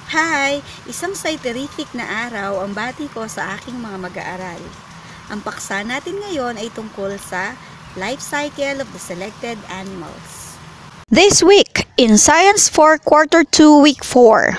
Hi! Isang scientific na araw ang bati ko sa aking mga mag-aaral. Ang paksa natin ngayon ay tungkol sa life cycle of the selected animals. This week, in Science 4 Quarter 2 Week 4,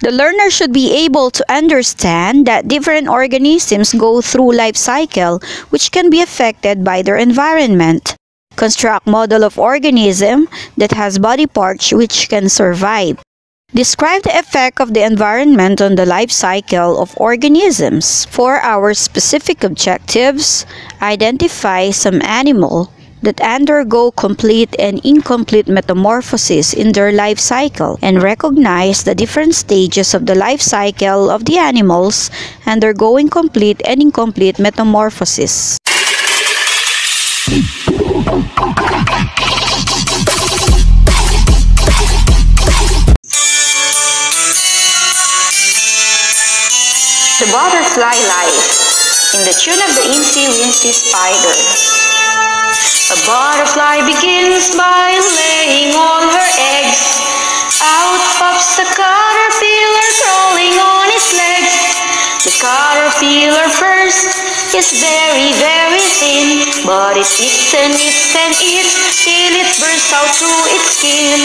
the learner should be able to understand that different organisms go through life cycle which can be affected by their environment. Construct model of organism that has body parts which can survive. Describe the effect of the environment on the life cycle of organisms. For our specific objectives, identify some animal that undergo complete and incomplete metamorphosis in their life cycle and recognize the different stages of the life cycle of the animals undergoing complete and incomplete metamorphosis. The butterfly life in the tune of the Incy Wincy Spider. A butterfly begins by laying all her eggs. Out pops the caterpillar crawling on its legs. The caterpillar first is very, very thin, but it eats and eats and eats till it bursts out through its skin.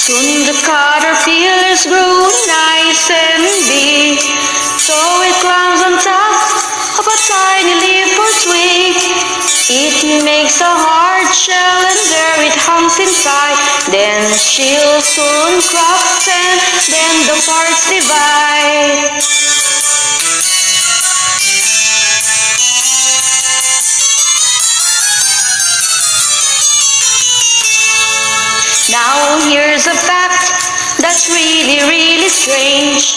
Soon the caterpillars grow nice and big, so it climbs on top of a tiny leaf or twig. It makes a hard shell and there it hangs inside. Then she'll soon crack and then the parts divide. Now here's a fact that's really, really strange.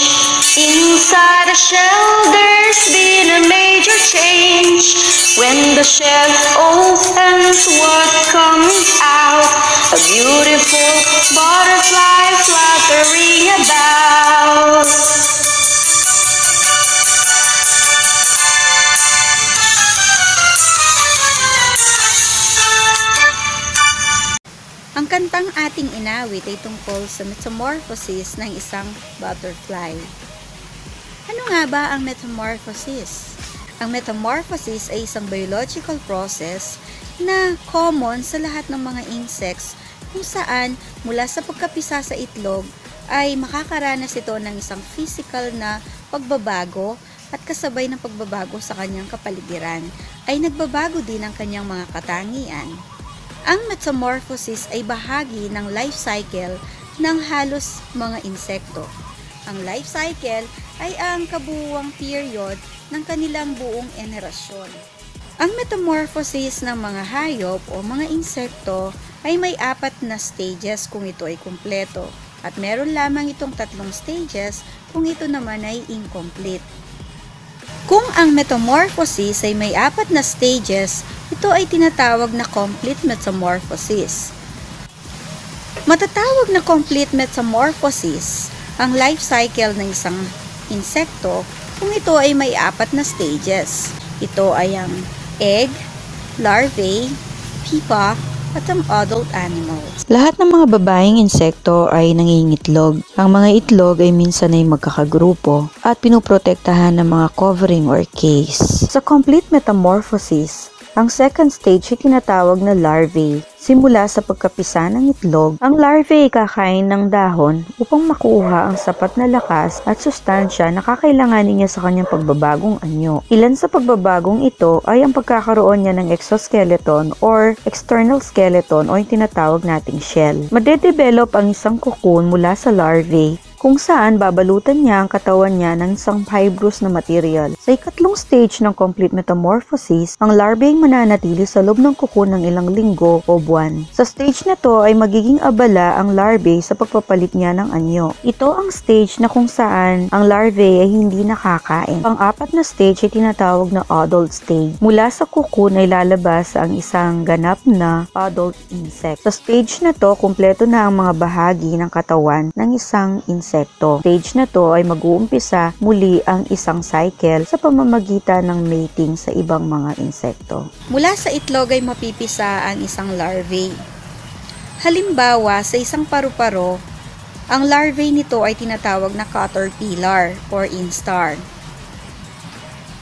Inside a shell there's been a major change. When the shell opens, what comes out? A beautiful butterfly fluttering about. Ang kantang ating inawit ay tungkol sa metamorphosis ng isang butterfly. Ano nga ba ang metamorphosis? Ang metamorphosis ay isang biological process na common sa lahat ng mga insects kung saan mula sa pagkapisa sa itlog ay makakaranas ito ng isang physical na pagbabago at kasabay ng pagbabago sa kanyang kapaligiran ay nagbabago din ang kanyang mga katangian. Ang metamorphosis ay bahagi ng life cycle ng halos mga insekto. Ang life cycle ay ang kabuuang period ng kanilang buong henerasyon. Ang metamorphosis ng mga hayop o mga insekto ay may 4 na stages kung ito ay kumpleto at meron lamang itong 3 stages kung ito naman ay incomplete. Kung ang metamorphosis ay may 4 na stages, ito ay tinatawag na complete metamorphosis. Matatawag na complete metamorphosis ang life cycle ng isang insekto kung ito ay may 4 na stages. Ito ay ang egg, larvae, pupa, at ang adult animals. Lahat ng mga babaeng insekto ay nangingitlog. Ang mga itlog ay minsan ay magkakagrupo at pinoprotektahan ng mga covering or case. Sa complete metamorphosis, ang second stage ay tinatawag na larvae. Simula sa pagkapisa ng itlog, ang larvae ay kakain ng dahon upang makuha ang sapat na lakas at sustansya na kakailanganin niya sa kanyang pagbabagong anyo. Ilan sa pagbabagong ito ay ang pagkakaroon niya ng exoskeleton or external skeleton o yung tinatawag nating shell. Madedevelop ang isang cocoon mula sa larvae kung saan babalutan niya ang katawan niya ng isang fibrous na material. Sa ikatlong stage ng complete metamorphosis, ang larvae ay mananatili sa loob ng cocoon ng ilang linggo o buwan. Sa stage na to ay magiging abala ang larvae sa pagpapalit niya ng anyo. Ito ang stage na kung saan ang larvae ay hindi nakakain. Pang-4 na stage ay tinatawag na adult stage. Mula sa cocoon ay lalabas ang isang ganap na adult insect. Sa stage na to, kumpleto na ang mga bahagi ng katawan ng isang insect. insekto. Stage na to ay mag-uumpisa muli ang isang cycle sa pamamagitan ng mating sa ibang mga insekto. Mula sa itlog ay mapipisa ang isang larvae. Halimbawa, sa isang paru-paro, ang larvae nito ay tinatawag na caterpillar or instar.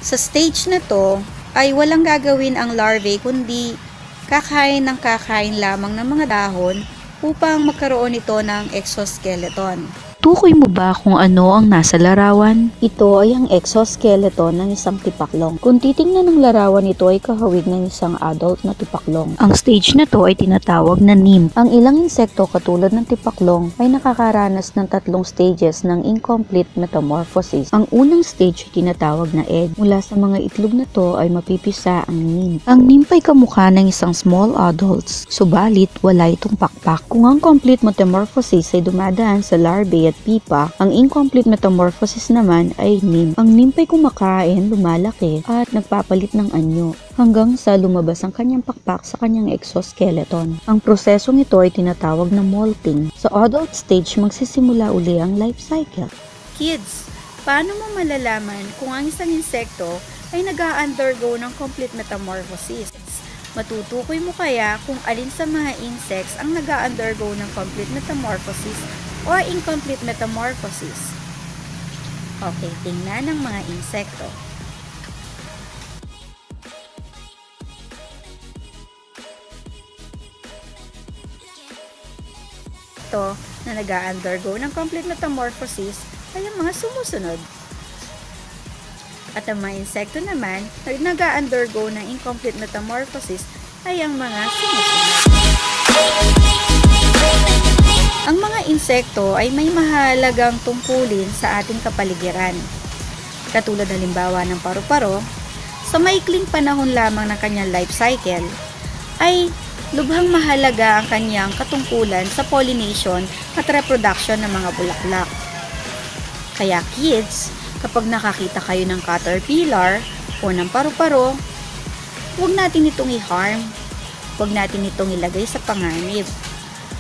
Sa stage na to ay walang gagawin ang larvae kundi kakain lamang ng mga dahon upang magkaroon ito ng exoskeleton. Tukoy mo ba kung ano ang nasa larawan? Ito ay ang exoskeleton ng isang tipaklong. Kung titingnan ng larawan, ito ay kahawig ng isang adult na tipaklong. Ang stage na to ay tinatawag na nymph. Ang ilang insekto katulad ng tipaklong ay nakakaranas ng 3 stages ng incomplete metamorphosis. Ang unang stage ay tinatawag na egg. Mula sa mga itlog na to ay mapipisa ang nymph. Ang nymph ay kamukha ng isang small adults, subalit wala itong pakpak. Kung ang complete metamorphosis ay dumadaan sa larvae at pipa, ang incomplete metamorphosis naman ay nymph. Ang nymph ay kumakain, lumalaki, at nagpapalit ng anyo hanggang sa lumabas ang kanyang pakpak sa kanyang exoskeleton. Ang prosesong ito ay tinatawag na molting. Sa adult stage, magsisimula uli ang life cycle. Kids, paano mo malalaman kung ang isang insekto ay nag-undergo ng complete metamorphosis? Matutukoy mo kaya kung alin sa mga insects ang nag-undergo ng complete metamorphosis or incomplete metamorphosis? Okay, tingnan ang mga insekto. Ito na nag-undergo ng complete metamorphosis ay ang mga sumusunod. At ang mga insekto naman na nag-undergo ng incomplete metamorphosis ay ang mga sumusunod. Ang mga insekto ay may mahalagang tungkulin sa ating kapaligiran. Katulad halimbawa ng paru-paro, sa maikling panahon lamang ng kanyang life cycle, ay lubhang mahalaga ang kanyang katungkulan sa pollination at reproduction ng mga bulaklak. Kaya kids, kapag nakakita kayo ng caterpillar o ng paru-paro, huwag natin itong i-harm, huwag natin itong ilagay sa panganib.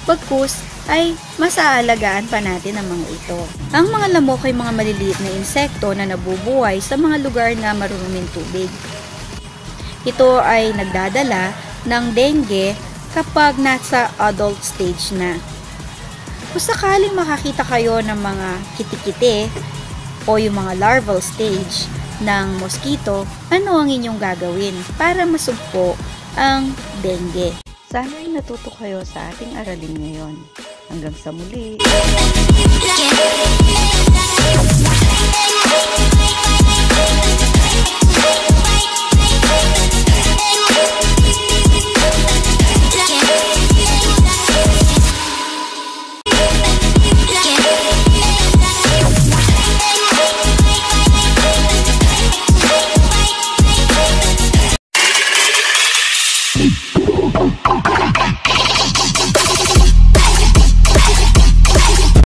Bagkus ay masaalagaan pa natin ang mga ito. Ang mga lamok ay mga maliliit na insekto na nabubuhay sa mga lugar na maruruming tubig. Ito ay nagdadala ng dengue kapag nasa adult stage na. Kung sakaling makakita kayo ng mga kitikite o yung mga larval stage ng mosquito, ano ang inyong gagawin para masugpo ang dengue? Sana ay natuto kayo sa ating aralin ngayon. Hanggang sa muli! Yeah.